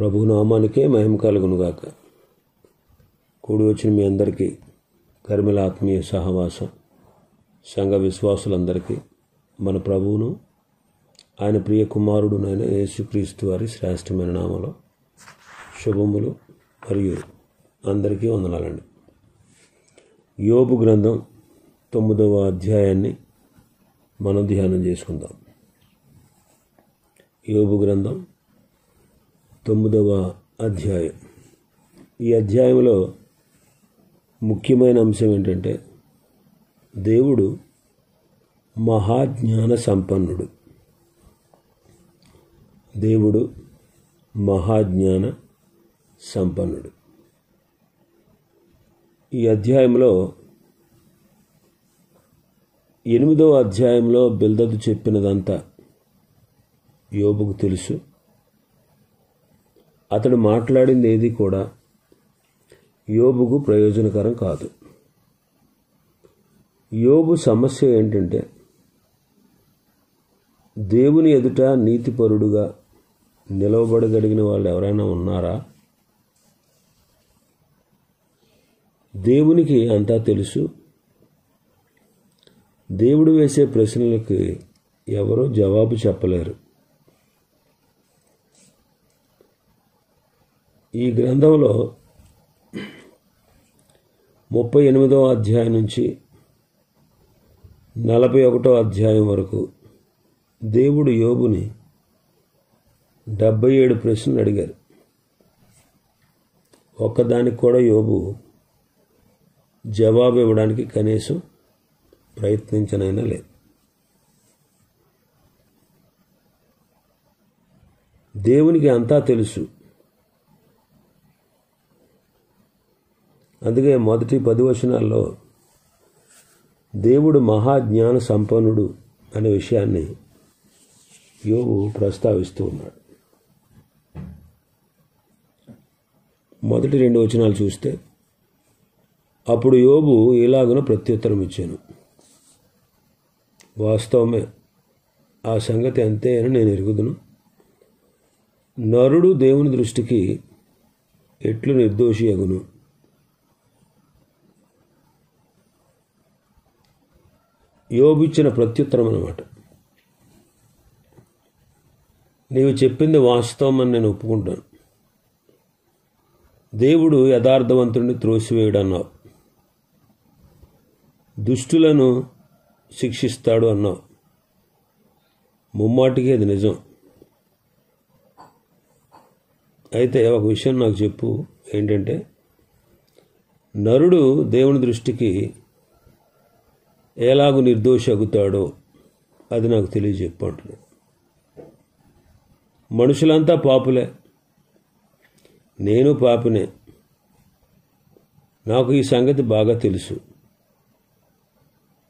ప్రభు నామానికే మహిమ కలుగునుగాక. కూడి వచ్చిన మీ అందరికీ కర్మల ఆత్మీయ సహవాసం సంఘ విశ్వాసులందరికీ మన ప్రభువును ఆయన ప్రియ కుమారుడునైన యేసుక్రీస్తు వారి శ్రేష్టమైన నామలో శుభములు మరియు అందరికీ వందనాలండి. యోబు గ్రంథం 9వ అధ్యాయాన్ని మనం ధ్యానం చేసుకుందాం. యోబు గ్రంథం 9వ అధ్యాయం. ఈ అధ్యాయంలో ముఖ్యమైన అంశం ఏంటంటే దేవుడు మహాజ్ఞాన సంపన్నుడు. దేవుడు మహాజ్ఞాన సంపన్నుడు. ఈ అధ్యాయంలో 8వ అధ్యాయంలో బిల్దదు చెప్పినదంతా యోబుకు తెలుసు. అతడు మాట్లాడింది ఏది కూడా యోబుకు ప్రయోజనకరం కాదు. యోబు సమస్య ఏంటంటే దేవుని ఎదుట నీతిపరుడుగా నిలవబడగలిగిన వాళ్ళు ఎవరైనా ఉన్నారా? దేవునికి అంతా తెలుసు. దేవుడు వేసే ప్రశ్నలకు ఎవరో జవాబు చెప్పలేరు. ఈ గ్రంథంలో 38వ అధ్యాయం నుంచి 41వ అధ్యాయం వరకు దేవుడు యోబుని 77 ప్రశ్నలు అడిగారు. ఒక్కదానికి కూడా యోబు జవాబు ఇవ్వడానికి కనీసం ప్రయత్నించనైనా లేదు. దేవునికి అంతా తెలుసు. అందుకే మొదటి 10 వచనాల్లో దేవుడు మహాజ్ఞాన సంపన్నుడు అనే విషయాన్ని యోబు ప్రస్తావిస్తూ ఉన్నాడు. మొదటి 2 వచనాలు చూస్తే, అప్పుడు యోబు ఇలాగున ప్రత్యుత్తరం ఇచ్చాను, వాస్తవమే, ఆ సంగతి అంతే అని నేను ఎరుగుదును. నరుడు దేవుని దృష్టికి ఎట్లు నిర్దోషి అగును? యోబు ఇచ్చిన ప్రత్యుత్తరం అన్నమాట. నీవు చెప్పింది వాస్తవం అని నేను ఒప్పుకుంటాను. దేవుడు యథార్థవంతుడిని త్రోసివేయడు అన్నావు. దుష్టులను శిక్షిస్తాడు అన్నావు. ముమ్మాటికి అది నిజం. అయితే ఒక విషయం నాకు చెప్పు, ఏంటంటే నరుడు దేవుని దృష్టికి ఎలాగూ నిర్దోషి అగుతాడో అది నాకు తెలియజెప్పు అంటున్నాడు. మనుషులంతా పాపులే, నేను పాపినే. నాకు ఈ సంగతి బాగా తెలుసు.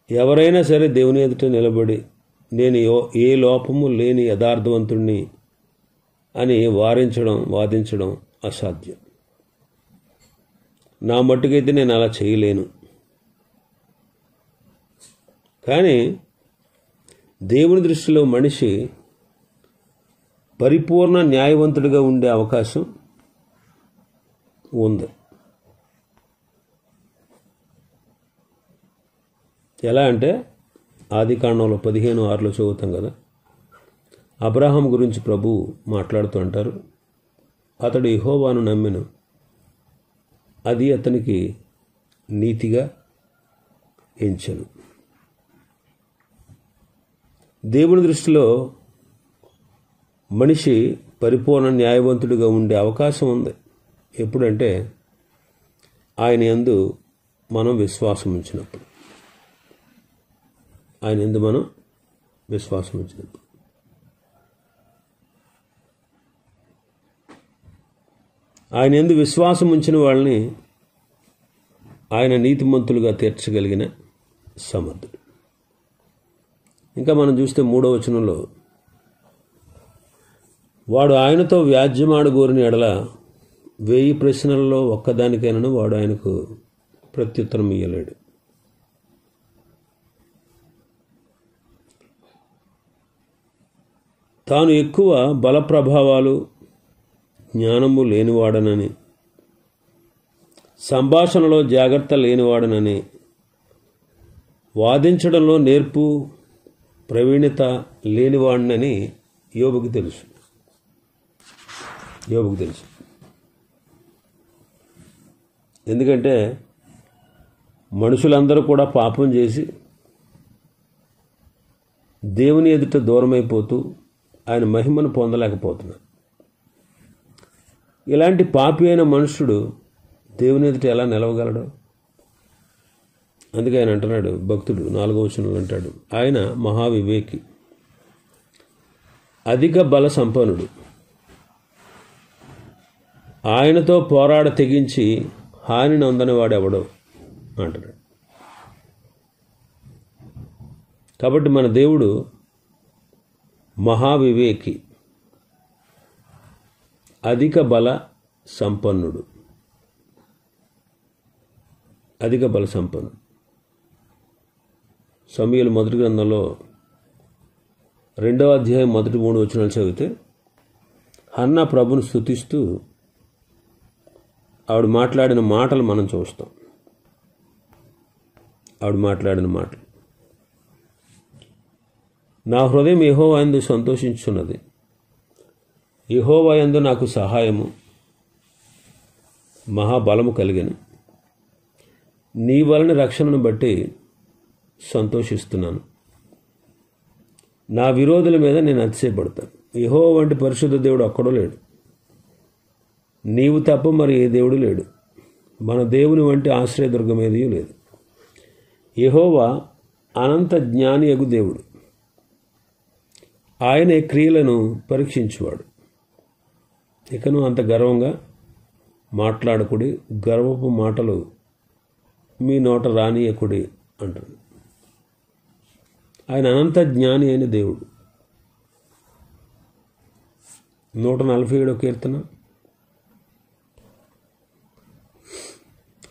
ఎవరైనా సరే దేవుని ఎదుట నిలబడి నేను ఏ లోపము లేని యథార్థవంతుణ్ణి అని వాదించడం అసాధ్యం. నా మట్టుకైతే నేను అలా చేయలేను. కానీ దేవుని దృష్టిలో మనిషి పరిపూర్ణ న్యాయవంతుడిగా ఉండే అవకాశం ఉంది. ఎలా అంటే ఆదికాండంలో 15:6 చదువుతాం కదా. అబ్రహాం గురించి ప్రభు మాట్లాడుతూ అంటారు, అతడు యెహోవాను నమ్మెను, అది అతనికి నీతిగా ఎంచెను. దేవుని దృష్టిలో మనిషి పరిపూర్ణ న్యాయవంతుడిగా ఉండే అవకాశం ఉంది. ఎప్పుడంటే ఆయన యందు మనం విశ్వాసం ఉంచినప్పుడు. ఆయన యందు మనం విశ్వాసం ఉంచినప్పుడు. ఆయన యందు విశ్వాసం ఉంచిన వాళ్ళని ఆయన నీతిమంతులుగా తీర్చగలిగిన సమర్థుడు. ఇంకా మనం చూస్తే 3వ వచనంలో, వాడు ఆయనతో వ్యాజ్యమాడగోరిన ఎడల 1000 ప్రశ్నలలో ఒక్కదానికైనా వాడు ఆయనకు ప్రత్యుత్తరం ఇయ్యలేడు. తాను ఎక్కువ బల ప్రభావాలు జ్ఞానము లేనివాడనని, సంభాషణలో జాగ్రత్త లేనివాడనని, వాదించడంలో నేర్పు ప్రవీణత లేనివాడినని యోబుకు తెలుసు. ఎందుకంటే మనుషులందరూ కూడా పాపం చేసి దేవుని ఎదుట దూరమైపోతూ ఆయన మహిమను పొందలేకపోతున్నారు. ఇలాంటి పాపి అయిన మనుషుడు దేవుని ఎదుట ఎలా నిలవగలడు? అందుకే ఆయన అంటున్నాడు, భక్తుడు 4వ వచనంలో అంటాడు, ఆయన మహావివేకి, అధిక బల సంపన్నుడు, ఆయనతో పోరాడ తెగించి హాని నొందని వాడెవడో అంటున్నాడు. కాబట్టి మన దేవుడు మహావివేకి, అధిక బల సంపన్నుడు. సమూయేలు మొదటి గ్రంథంలో 2వ అధ్యాయం మొదటి 3 వచనాలు చదివితే హన్నా ప్రభును స్తుతిస్తూ ఆవిడ మాట్లాడిన మాటలు మనం చూస్తాం. నా హృదయం యెహోవా యందు సంతోషించున్నది, యెహోవా యందు నాకు సహాయము మహాబలము కలిగెను. నీ వలన రక్షణను బట్టి సంతోషిస్తున్నాను. నా విరోధుల మీద నేను అతిశయపడతాను. యెహోవా వంటి పరిశుద్ధ దేవుడు ఒక్కడో లేడు, నీవు తప్ప మరి ఏ దేవుడు లేడు. మన దేవుని వంటి ఆశ్రయదుర్గం ఏదీ లేదు. యెహోవా అనంత జ్ఞానియగు దేవుడు, ఆయనే క్రియలను పరీక్షించువాడు. ఇకను అంత గర్వంగా మాట్లాడకుడి, గర్వపు మాటలు మీ నోట రానియకుడి అంటాడు. ఆయన అనంత జ్ఞాని అయిన దేవుడు. 147వ కీర్తన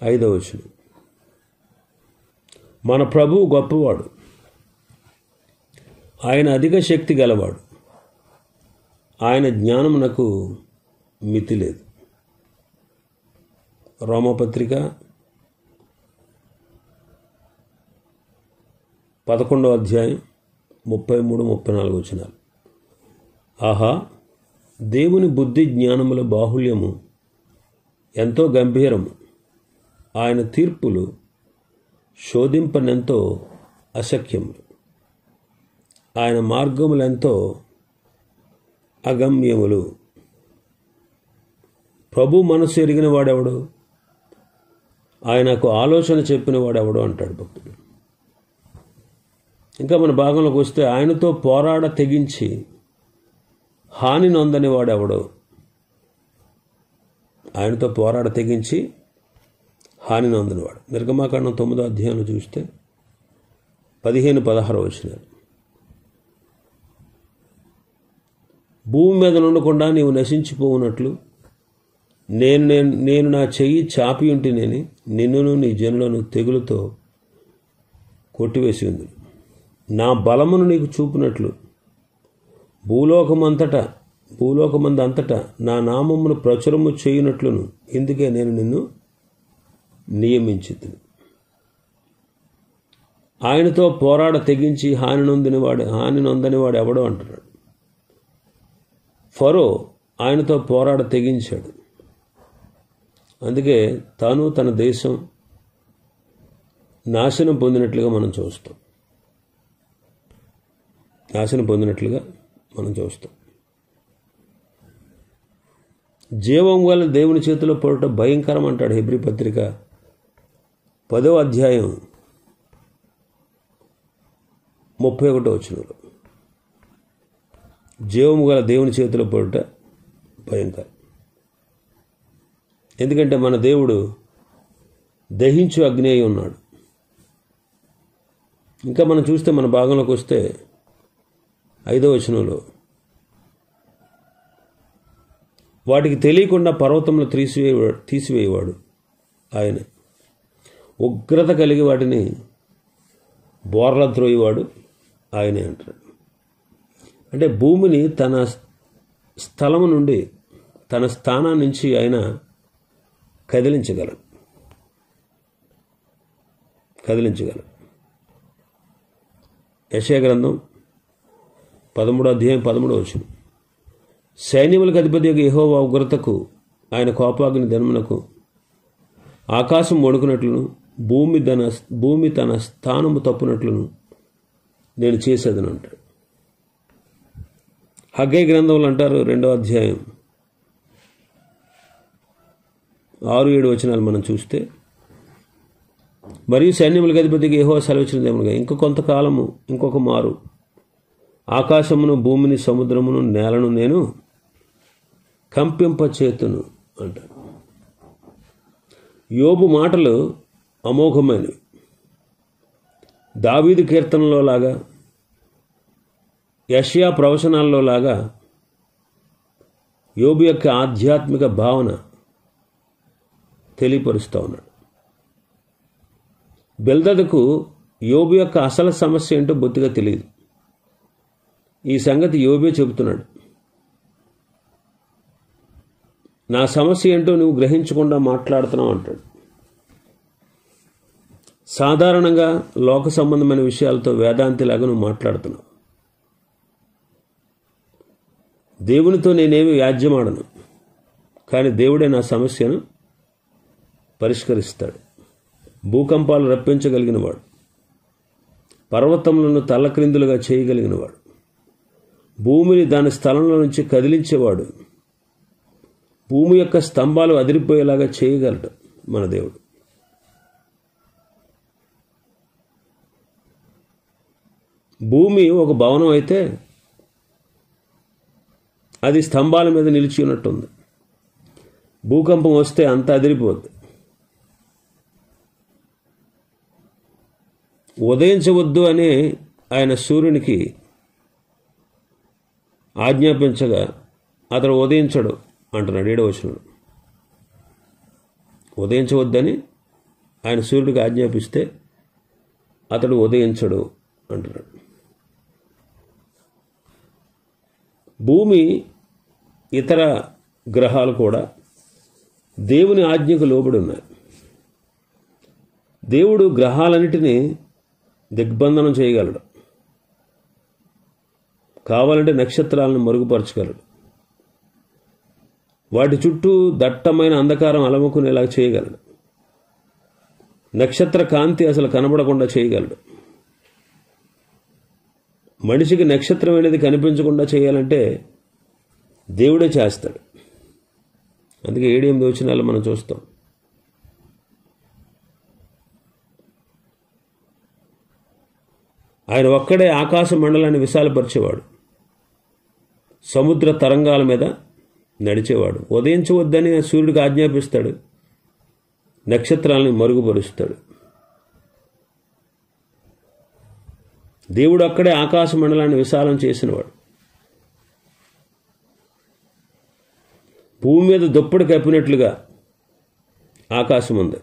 5వ వచనం, మన ప్రభువు గొప్పవాడు, ఆయన అధిక శక్తి గలవాడు, ఆయన జ్ఞానమునకు మితి లేదు. రోమపత్రిక 11వ అధ్యాయం 33-34 వచనాలు. ఆహా, దేవుని బుద్ధి జ్ఞానముల బాహుళ్యము ఎంతో గంభీరము, ఆయన తీర్పులు శోధింపనెంతో అశక్యములు, ఆయన మార్గములెంతో అగమ్యములు. ప్రభు మనసు ఎరిగిన వాడెవడు, ఆయనకు ఆలోచన చెప్పిన వాడెవడు అంటాడు భక్తుడు. ఇంకా మన భాగంలోకి వస్తే, ఆయనతో పోరాడ తెగించి హాని నొందని వాడెవడో. ఆయనతో పోరాడ తెగించి హాని నొందనివాడు. నిర్గమాకాండం 9వ అధ్యాయంలో చూస్తే 15-16 వచనాలు. భూమి మీద నుండకుండా నీవు నశించిపోవునట్లు నేను నా చెయ్యి చాపి ఉంటేనేని నిన్నును నీ జనులను తెగులుతో కొట్టివేసి ఉంది. నా బలమును నీకు చూపినట్లు భూలోకమందంతటా నా నామమును ప్రచురము చేయునట్లును ఇందుకే నేను నిన్ను నియమించితిని. ఆయనతో పోరాడ తెగించి హాని నొందనివాడు ఎవడో అంటున్నాడు. ఫరో ఆయనతో పోరాడ తెగించాడు. అందుకే తాను తన దేశం నాశనం పొందినట్లుగా మనం చూస్తాం. జీవం గల దేవుని చేతిలో పడుట భయంకరం అంటాడు హెబ్రీ పత్రిక 10వ అధ్యాయం 31వ వచనంలో. జీవము గల దేవుని చేతిలో పడుట భయంకరం. ఎందుకంటే మన దేవుడు దహించు అగ్ని అయి ఉన్నాడు. ఇంకా మనం చూస్తే మన భాగంలోకి వస్తే 5వ వచనంలో, వాటికి తెలియకుండా పర్వతంలో తీసివేయవాడు ఆయనే, ఉగ్రత కలిగి వాటిని బోర్ల త్రోయేవాడు ఆయనే అంటాడు. అంటే భూమిని తన స్థలము నుండి తన స్థానం నుంచి ఆయన కదిలించగలడు. యెషయా గ్రంథం 13:13 సైన్యములకు అధిపతియగు యెహోవా ఉగ్రతకు, ఆయన కోపాగ్ని దినమునకు ఆకాశం వణుకునట్లును భూమి తన స్థానము తప్పునట్లును నేను చేసేదని అంటాడు. హగ్గై గ్రంథంలో అంటారు 2వ అధ్యాయం 6-7 వచనాలు మనం చూస్తే, మరియు సైన్యములకు అధిపతికి యెహోవా సెలవిచ్చినదేమనగా కొంతకాలము ఇంకొక మారు ఆకాశమును భూమిని సముద్రమును నేలను నేను కంపింపచేతును అంటాడు. యోబు మాటలు అమోఘమైనవి. దావీదు కీర్తనలో లాగా, యెషయా ప్రవచనాల్లో లాగా యోబు యొక్క ఆధ్యాత్మిక భావన తెలియపరుస్తూ ఉన్నాడు. బిల్దదుకు యోబు యొక్క అసలు సమస్య ఏంటో బొత్తిగా తెలియదు. ఈ సంగతి యోబే చెబుతున్నాడు. నా సమస్య ఏంటో నువ్వు గ్రహించకుండా మాట్లాడుతున్నావు అంటాడు. సాధారణంగా లోక సంబంధమైన విషయాలతో వేదాంతిలాగా నువ్వు మాట్లాడుతున్నావు. దేవునితో నేనేమి వ్యాజ్యమాడను, కానీ దేవుడే నా సమస్యను పరిష్కరిస్తాడు. భూకంపాలు రప్పించగలిగినవాడు, పర్వతములను తల్లక్రిందులుగా చేయగలిగినవాడు, భూమిని దాని స్థలంలో నుంచి కదిలించేవాడు, భూమి యొక్క స్తంభాలు అదిరిపోయేలాగా చేయగలడు మన దేవుడు. భూమి ఒక భవనం అయితే అది స్తంభాల మీద నిలిచి ఉన్నట్టుంది. భూకంపం వస్తే అంతా అదిరిపోద్ది. ఉదయించవద్దు అని ఆయన సూర్యునికి ఆజ్ఞాపించగా అతడు ఉదయించడు అంటున్నాడు 7వ వచనంలో. ఉదయించవద్దని ఆయన సూర్యుడికి ఆజ్ఞాపిస్తే అతడు ఉదయించడు అంటున్నాడు. భూమి, ఇతర గ్రహాలు కూడా దేవుని ఆజ్ఞకు లోబడి ఉన్నాయి. దేవుడు గ్రహాలన్నిటినీ దిగ్బంధనం చేయగలడు. కావాలంటే నక్షత్రాలను మరుగుపరచగలడు. వాటి చుట్టూ దట్టమైన అంధకారం అలముకునేలా చేయగలడు. నక్షత్ర కాంతి అసలు కనబడకుండా చేయగలడు. మనిషికి నక్షత్రం అనేది కనిపించకుండా చేయాలంటే దేవుడే చేస్తాడు. అందుకే 7-8 వచనాలు మనం చూస్తాం. ఆయన ఒక్కడే ఆకాశ మండలాన్ని విశాలపరిచేవాడు, సముద్ర తరంగాల మీద నడిచేవాడు. ఉదయించవద్దని సూర్యుడికి ఆజ్ఞాపిస్తాడు, నక్షత్రాలని మరుగుపరుస్తాడు. దేవుడు అక్కడే ఆకాశ మండలాన్ని విశాలం చేసినవాడు. భూమి మీద దుప్పటి కప్పినట్లుగా ఆకాశం ఉంది.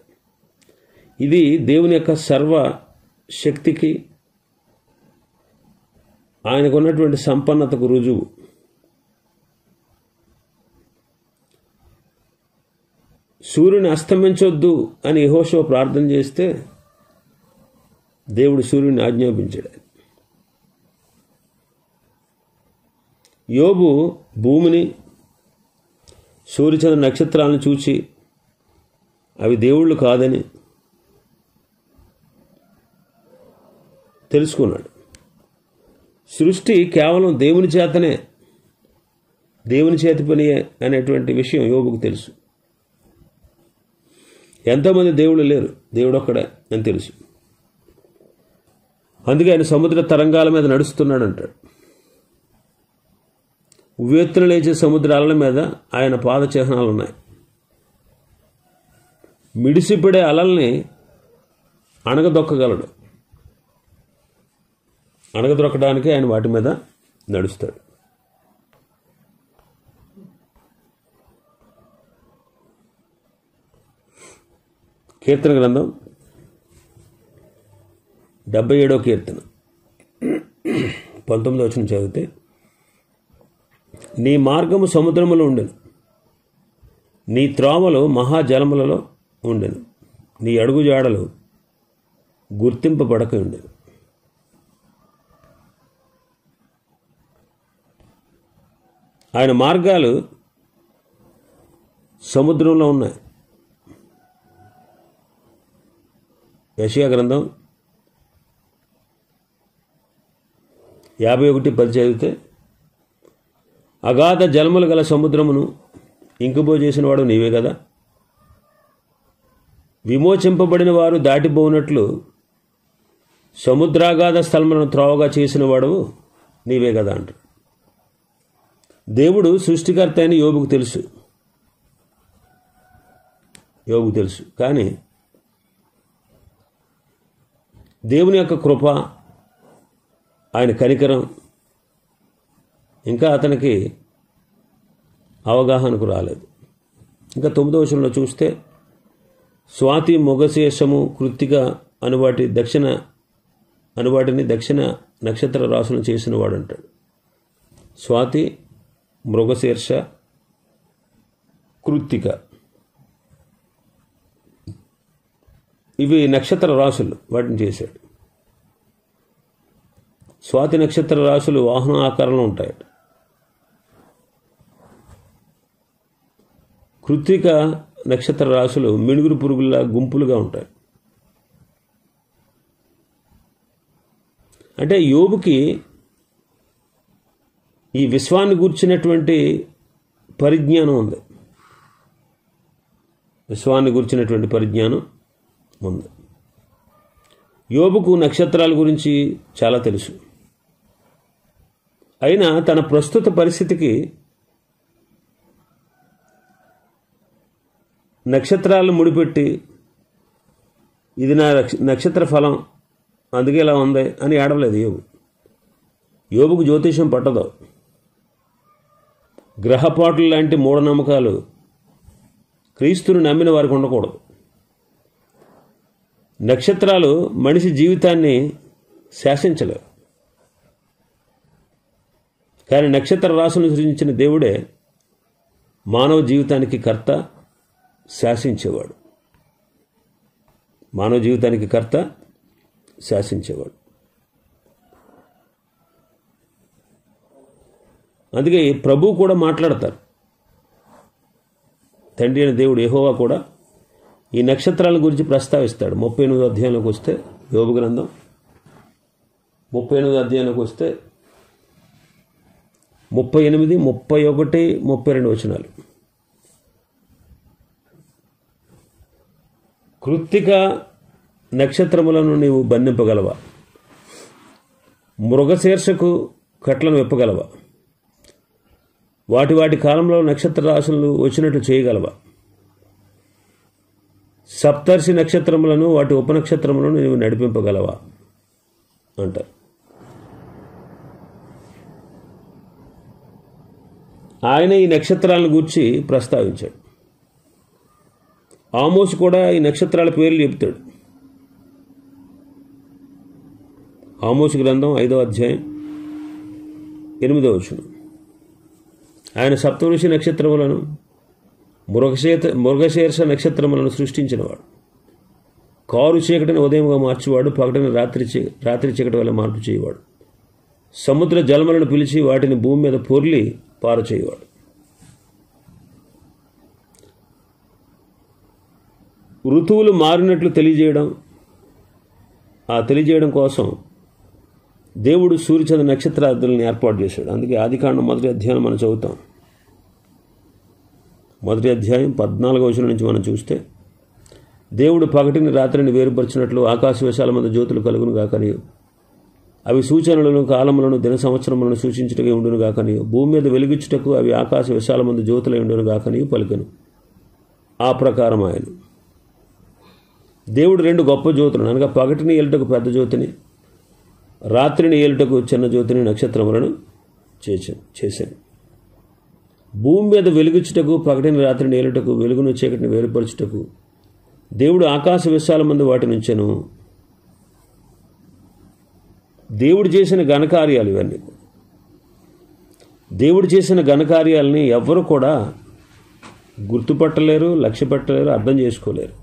ఇది దేవుని యొక్క సర్వ శక్తికి, ఆయనకున్నటువంటి సంపన్నతకు రుజువు. సూర్యుని అస్తమించొద్దు అని యెహోషువ ప్రార్థన చేస్తే దేవుడు సూర్యుని ఆజ్ఞాపించాడు. యోబు భూమిని, సూర్యచంద్ర నక్షత్రాలను చూచి అవి దేవుళ్ళు కాదని తెలుసుకున్నాడు. సృష్టి కేవలం దేవుని చేతనే, దేవుని చేతి పనియే అనేటువంటి విషయం యోబుకు తెలుసు. ఎంతోమంది దేవుళ్ళు లేరు, దేవుడు ఒక్కడే అని తెలుసు. అందుకే ఆయన సముద్ర తరంగాల మీద నడుస్తున్నాడు అంటాడు. ఉవ్వెత్తున లేచే సముద్ర అలల మీద ఆయన పాద చిహ్నాలు ఉన్నాయి. మిడిసిపడే అలల్ని అణగదొక్కగలడు. అణగదొక్కడానికి ఆయన వాటి మీద నడుస్తాడు. కీర్తన గ్రంథం 77వ కీర్తన 19వ వచనం చదివితే, నీ మార్గము సముద్రములో ఉండెను, నీ త్రోవలు మహాజలములలో ఉండెను, నీ అడుగుజాడలు గుర్తింపబడక ఉండెను. ఆయన మార్గాలు సముద్రంలో ఉన్నాయి. యెషయా గ్రంథం 51:10 చదివితే, అగాధ జలములు గల సముద్రమును ఇంకిపోజేసిన వాడు నీవే కదా, విమోచింపబడిన వారు దాటిపోనట్లు సముద్రాగాధ స్థలములను త్రోవగా చేసిన వాడు నీవే కదా అంటారు. దేవుడు సృష్టికర్త అని యోబుకు తెలుసు. కానీ దేవుని యొక్క కృప, ఆయన కనికరం ఇంకా అతనికి అవగాహనకు రాలేదు. ఇంకా 9వ వచనంలో చూస్తే, స్వాతి మొగశేషము కృత్తిక అనువాటిని దక్షిణ నక్షత్ర రాశులను చేసిన వాడు అంటాడు. స్వాతి, మృగశీర్ష, కృత్తిక ఇవి నక్షత్ర రాశులు, వాటిని చేశాడు. స్వాతి నక్షత్ర రాశులు వాహన ఆకారంలో ఉంటాయట. కృత్తిక నక్షత్ర రాశులు మినుగురు పురుగుల్లా గుంపులుగా ఉంటాయి. అంటే యోబుకి ఈ విశ్వాన్ని గూర్చినటువంటి పరిజ్ఞానం ఉంది. యోబుకు నక్షత్రాల గురించి చాలా తెలుసు. అయినా తన ప్రస్తుత పరిస్థితికి నక్షత్రాలను ముడిపెట్టి, ఇది నా నక్షత్ర ఫలం అందుకే ఇలా ఉంది అని ఏడవలేదు యోబుకు జ్యోతిషం పట్టదు. గ్రహపాటులు లాంటి మూఢనమ్మకాలు క్రీస్తుని నమ్మిన వారికి ఉండకూడదు. నక్షత్రాలు మనిషి జీవితాన్ని శాసించలేవు, కానీ నక్షత్ర రాశులను సృజించిన దేవుడే మానవ జీవితానికి కర్త, శాసించేవాడు. అందుకే ప్రభువు కూడా మాట్లాడతారు. తండ్రి అయిన దేవుడు యెహోవా కూడా ఈ నక్షత్రాల గురించి ప్రస్తావిస్తాడు. 38వ అధ్యాయంలోకి వస్తే, యోబు గ్రంథం 38వ అధ్యాయంలోకి వస్తే 38, 31, 32 వచనాలు. కృత్తిక నక్షత్రములను నీవు బంధింపగలవా? మృగశీర్షకు కట్లను విప్పగలవా? వాటి కాలంలో నక్షత్ర రాశులు వచ్చినట్లు చేయగలవా? సప్తర్షి నక్షత్రములను వాటి ఉపనక్షత్రములను నీవు నడిపింపగలవా అంటారు. ఆయన ఈ నక్షత్రాలను గూర్చి ప్రస్తావించాడు. ఆమోసు కూడా ఈ నక్షత్రాల పేర్లు చెప్తాడు. ఆమోసు గ్రంథం 5వ అధ్యాయం 8వ వచనం. ఆయన సప్తఋషి నక్షత్రములను, మృగశీర్ష నక్షత్రములను సృష్టించినవాడు. కారు చీకటిని ఉదయంగా మార్చేవాడు, పగటిని రాత్రి చీకటి వల్ల మార్పు చేయవాడు. సముద్ర జలములను పిలిచి వాటిని భూమి మీద పొర్లి పారచేయవాడు. ఋతువులు మారినట్లు తెలియజేయడం కోసం దేవుడు సూర్యచంద్ర నక్షత్రాదులను ఏర్పాటు చేశాడు. అందుకే ఆదికాండం 1వ అధ్యాయం మనం చదువుతాం. 1వ అధ్యాయం 14వ వచనం నుంచి మనం చూస్తే, దేవుడు పగటిని రాత్రిని వేరుపరిచినట్లు ఆకాశ విశాల మందు జ్యోతులు కలుగును గాకని, అవి సూచనలను, కాలములను, దిన సంవత్సరములను సూచించుటకే ఉండును గాకని, భూమి మీద వెలుగిచ్చుటకు అవి ఆకాశ విశాల మందు జ్యోతులై ఉండును గాకని పలికెను. ఆ ప్రకారం ఆయన దేవుడు 2 గొప్ప జ్యోతులను, అనగా పగటిని ఏలుటకు పెద్ద జ్యోతిని, రాత్రిని ఏలుటకు చిన్న జ్యోతిని, నక్షత్రములను చేశాను. భూమి మీద వెలుగుచ్చుటకు, పగటిని రాత్రిని ఏలుటకు, వెలుగును చీకటిని వేరుపరచుటకు దేవుడు ఆకాశ విశాల మందు వాటిని ఉంచెను. దేవుడు చేసిన ఘనకార్యాలు ఇవన్నీ. దేవుడు చేసిన ఘనకార్యాలని ఎవ్వరు కూడా గుర్తుపట్టలేరు, లక్ష్య పెట్టలేరు, అర్థం చేసుకోలేరు.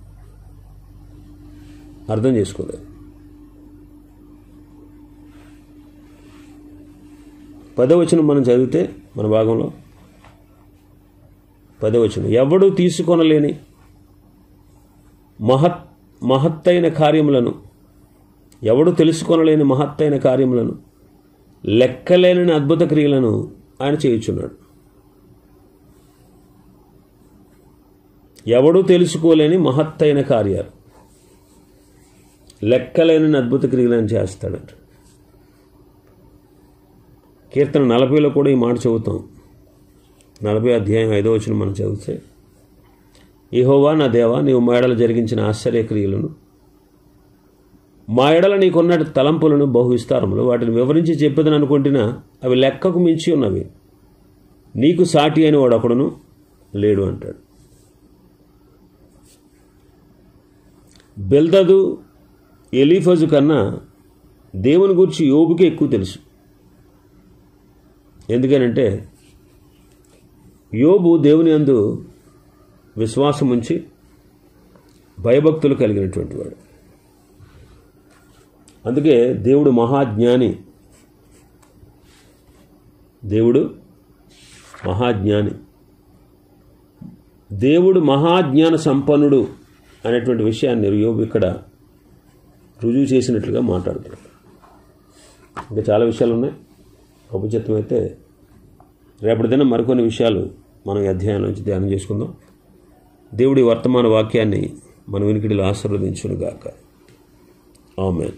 10వ వచనం మనం చదివితే మన భాగంలో 10వ వచనం, ఎవడు తీసుకొనలేని మహత్తైన కార్యములను, ఎవడు తెలుసుకొనలేని మహత్తైన కార్యములను, లెక్కలేని అద్భుత క్రియలను ఆయన చేయుచున్నాడు. ఎవడు తెలుసుకోలేని మహత్తైన కార్యాలు, లెక్కలేని అద్భుత క్రియలను చేస్తాడట. కీర్తన 40లో కూడా ఈ మాట చదువుతాం. 40 అధ్యాయం 5వ వచనం మనం చదివితే, యెహోవా నా దేవా, నీవు మా ఎడల జరిగించిన ఆశ్చర్యక్రియలను, మా ఎడల నీకున్న తలంపులను బహు విస్తారములు, వాటిని వివరించి చెప్పేదని అనుకుంటున్నా అవి లెక్కకు మించి ఉన్నవి. నీకు సాటి అని వాడు ఒకడును లేడు అంటాడు. బెల్దదు, ఎలీఫజు కన్నా దేవుని గురించి యోబుకే ఎక్కువ తెలుసు. ఎందుకనంటే యోబు దేవుని యందు విశ్వాసం ఉంచి భయభక్తులు కలిగినటువంటి వాడు. అందుకే దేవుడు మహాజ్ఞాని, దేవుడు మహాజ్ఞాన సంపన్నుడు అనేటువంటి విషయాన్ని యోబు ఇక్కడ రుజువు చేసినట్లుగా మాట్లాడుతున్నాడు. ఇంకా చాలా విషయాలు ఉన్నాయి. ప్రభుత్వం అయితే రేపటి దినం మరికొన్ని విషయాలు మనం ఈ అధ్యాయం నుంచి ధ్యానం చేసుకుందాం. దేవుడి వర్తమాన వాక్యాన్ని మన వినికిడిలో ఆశీర్వదించును గాక. ఆమేన్.